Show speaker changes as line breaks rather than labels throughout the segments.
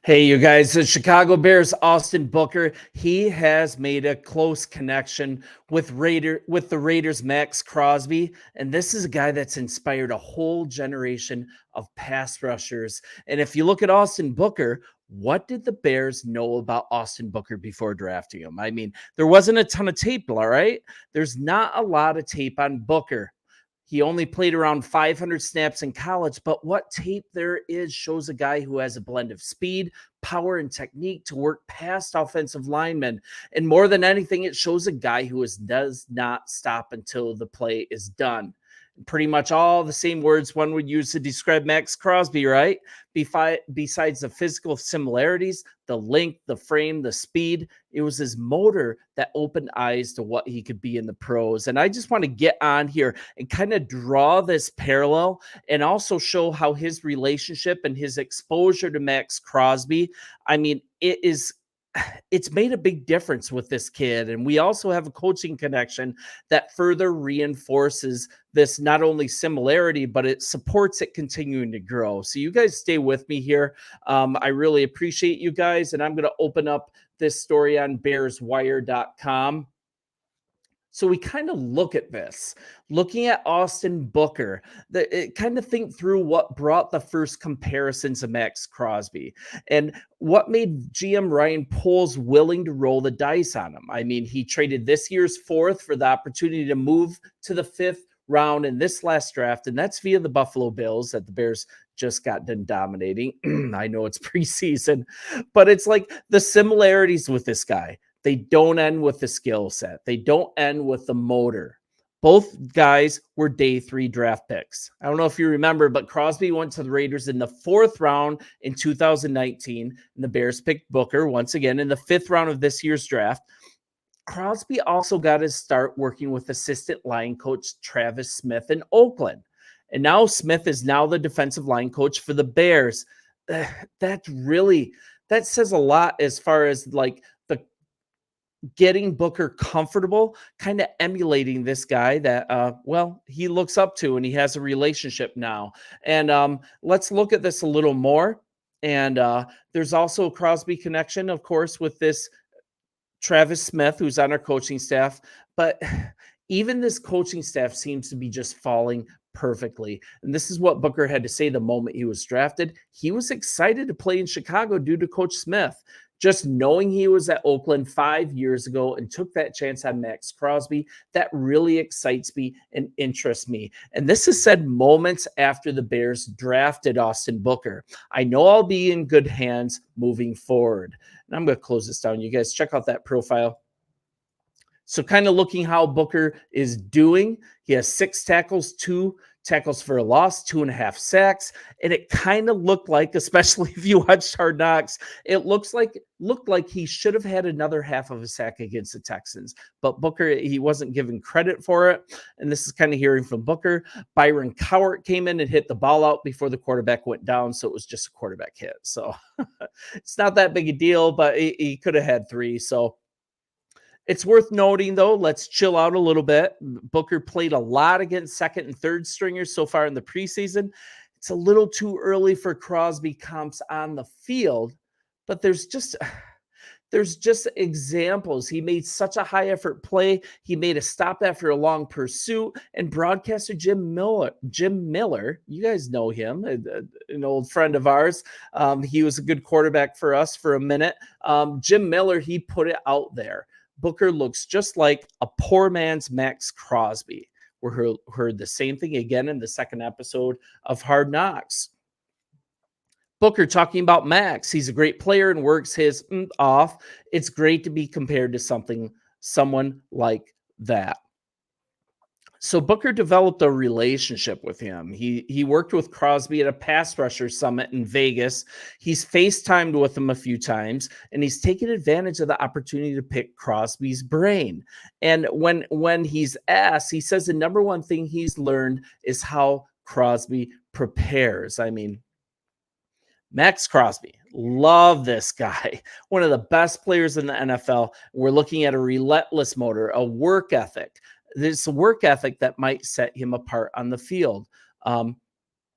Hey, you guys, the Chicago Bears, Austin Booker, he has made a close connection with the Raiders, Max Crosby. And this is a guy that's inspired a whole generation of pass rushers. And if you look at Austin Booker, what did the Bears know about Austin Booker before drafting him? I mean, there wasn't a ton of tape, all right? There's not a lot of tape on Booker. He only played around 500 snaps in college, but what tape there is shows a guy who has a blend of speed, power, and technique to work past offensive linemen. And more than anything, it shows a guy who does not stop until the play is done. Pretty much all the same words one would use to describe Max Crosby, right? Besides the physical similarities, the length, the frame, the speed, it was his motor that opened eyes to what he could be in the pros. And I just want to get on here and kind of draw this parallel and also show how his relationship and his exposure to Max Crosby, I mean, it's made a big difference with this kid. And we also have a coaching connection that further reinforces this not only similarity, but it supports it continuing to grow. So you guys stay with me here. I really appreciate you guys. And I'm going to open up this story on bearswire.com. So we kind of look at this, looking at Austin Booker, kind of think through what brought the first comparisons of Max Crosby and what made GM Ryan Poles willing to roll the dice on him. I mean, he traded this year's fourth for the opportunity to move to the fifth round in this last draft, and that's via the Buffalo Bills that the Bears just got done dominating. I know it's preseason, but it's like the similarities with this guy. They don't end with the skill set. They don't end with the motor. Both guys were day 3 draft picks. I don't know if you remember, but Crosby went to the Raiders in the 4th round in 2019, and the Bears picked Booker once again in the 5th round of this year's draft. Crosby also got his start working with assistant line coach Travis Smith in Oakland. And now Smith is now the defensive line coach for the Bears. That says a lot as far as like the getting Booker comfortable, kind of emulating this guy that, he looks up to and he has a relationship now. And let's look at this a little more. And there's also a Crosby connection, of course, with this Travis Smith, who's on our coaching staff. But even this coaching staff seems to be just falling perfectly. And this is what Booker had to say the moment he was drafted. He was excited to play in Chicago due to Coach Smith. Just knowing he was at Oakland 5 years ago and took that chance on Max Crosby, that really excites me and interests me. And this is said moments after the Bears drafted Austin Booker. I know I'll be in good hands moving forward. And I'm going to close this down. You guys check out that profile. So kind of looking how Booker is doing. He has 6 tackles, 2 tackles for a loss, 2.5 sacks. And it kind of looked like, especially if you watched Hard Knocks, it looked like he should have had another half of a sack against the Texans. But Booker, he wasn't given credit for it. And this is kind of hearing from Booker. Byron Cowart came in and hit the ball out before the quarterback went down. So it was just a quarterback hit. So it's not that big a deal, but he could have had 3. So it's worth noting, though, let's chill out a little bit. Booker played a lot against second and third stringers so far in the preseason. It's a little too early for Crosby comps on the field, but there's just examples. He made such a high effort play. He made a stop after a long pursuit, and broadcaster Jim Miller, you guys know him, an old friend of ours. He was a good quarterback for us for a minute. Jim Miller, he put it out there. Booker looks just like a poor man's Max Crosby. We heard the same thing again in the second episode of Hard Knocks. Booker talking about Max. He's a great player and works his off. It's great to be compared to someone like that. So Booker developed a relationship with him. He worked with Crosby at a pass rusher summit in Vegas. He's FaceTimed with him a few times, and he's taken advantage of the opportunity to pick Crosby's brain. And when he's asked, he says the number one thing he's learned is how Crosby prepares. I mean, Max Crosby, love this guy. One of the best players in the NFL. We're looking at a relentless motor, a work ethic. This work ethic that might set him apart on the field.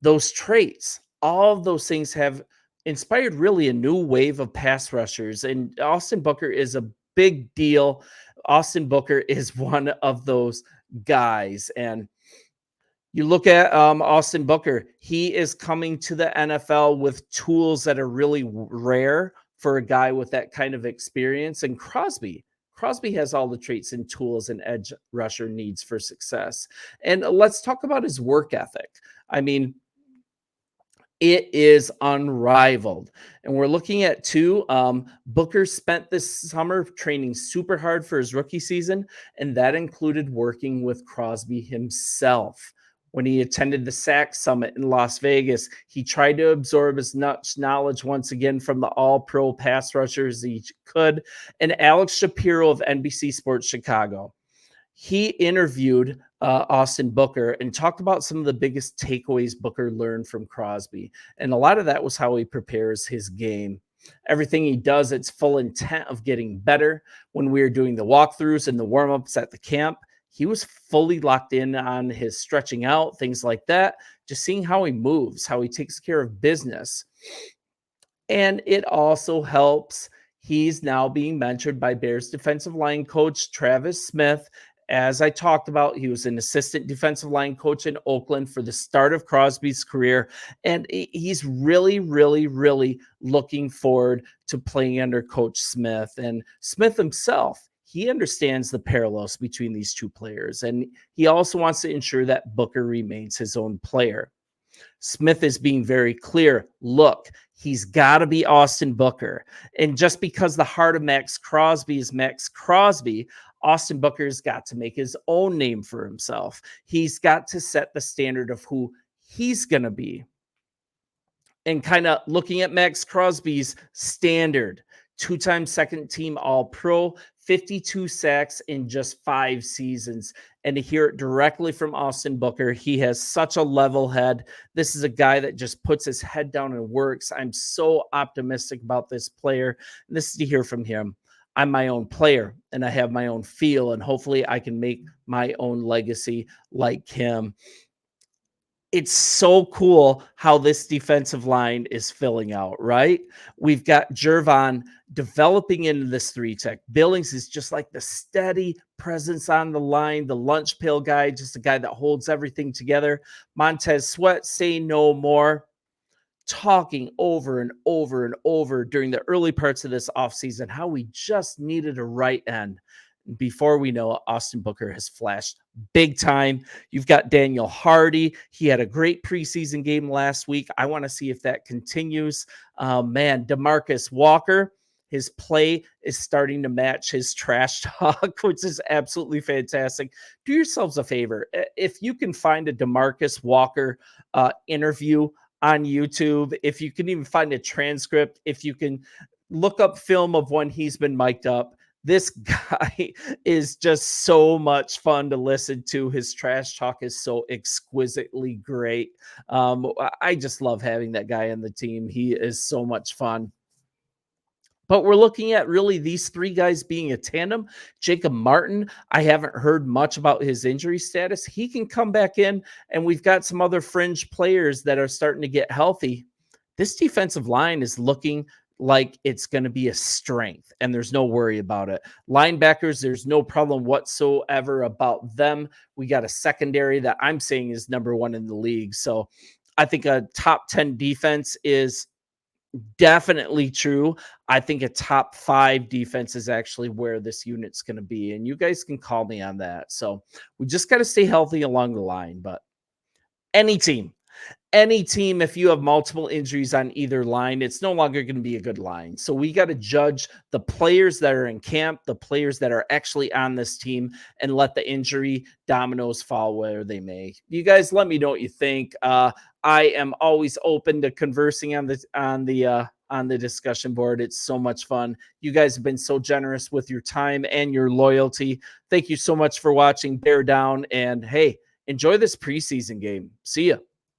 Those traits, all of those things have inspired really a new wave of pass rushers, and Austin Booker is a big deal. Austin Booker is one of those guys, and you look at Austin Booker, he is coming to the NFL with tools that are really rare for a guy with that kind of experience. And Crosby has all the traits and tools an edge rusher needs for success. And let's talk about his work ethic. I mean, it is unrivaled. And we're looking at two. Booker spent this summer training super hard for his rookie season, and that included working with Crosby himself. When he attended the SAC Summit in Las Vegas, he tried to absorb as much knowledge once again from the all-pro pass rushers as he could. And Alex Shapiro of NBC Sports Chicago, he interviewed Austin Booker and talked about some of the biggest takeaways Booker learned from Crosby. And a lot of that was how he prepares his game. Everything he does, it's full intent of getting better. When we were doing the walkthroughs and the warm-ups at the camp, he was fully locked in on his stretching out, things like that, just seeing how he moves, how he takes care of business. And it also helps. He's now being mentored by Bears defensive line coach Travis Smith. As I talked about, he was an assistant defensive line coach in Oakland for the start of Crosby's career. And he's really, really, really looking forward to playing under Coach Smith. And Smith himself, he understands the parallels between these two players. And he also wants to ensure that Booker remains his own player. Smith is being very clear. Look, he's got to be Austin Booker. And just because the heart of Max Crosby is Max Crosby, Austin Booker's got to make his own name for himself. He's got to set the standard of who he's going to be. And kind of looking at Max Crosby's standard, two-time second team All-Pro, 52 sacks in just 5 seasons. And to hear it directly from Austin Booker, he has such a level head. This is a guy that just puts his head down and works. I'm so optimistic about this player. And this is to hear from him. I'm my own player and I have my own feel, and hopefully I can make my own legacy like him. It's so cool how this defensive line is filling out, right? We've got Jervon developing into this 3-tech. Billings is just like the steady presence on the line, the lunch pail guy, just a guy that holds everything together. Montez Sweat, say no more. Talking over and over and over during the early parts of this offseason how we just needed a right end. Before we know it, Austin Booker has flashed big time. You've got Daniel Hardy. He had a great preseason game last week. I want to see if that continues. Man, DeMarcus Walker, his play is starting to match his trash talk, which is absolutely fantastic. Do yourselves a favor. If you can find a DeMarcus Walker interview on YouTube, if you can even find a transcript, if you can look up film of when he's been mic'd up, this guy is just so much fun to listen to. His trash talk is so exquisitely great. I just love having that guy on the team. He is so much fun. But we're looking at really these 3 guys being a tandem. Jacob Martin, I haven't heard much about his injury status. He can come back in, and we've got some other fringe players that are starting to get healthy. This defensive line is looking like it's going to be a strength, and there's no worry about it. Linebackers, there's no problem whatsoever about them. We got a secondary that I'm saying is number 1 in the league. So I think a top 10 defense is definitely true. I think a top 5 defense is actually where this unit's going to be, and you guys can call me on that. So we just got to stay healthy along the line. But any team, if you have multiple injuries on either line, it's no longer going to be a good line. So we got to judge the players that are in camp, the players that are actually on this team, and let the injury dominoes fall where they may. You guys, let me know what you think. I am always open to conversing on the discussion board. It's so much fun. You guys have been so generous with your time and your loyalty. Thank you so much for watching Bear Down, and hey, enjoy this preseason game. See ya.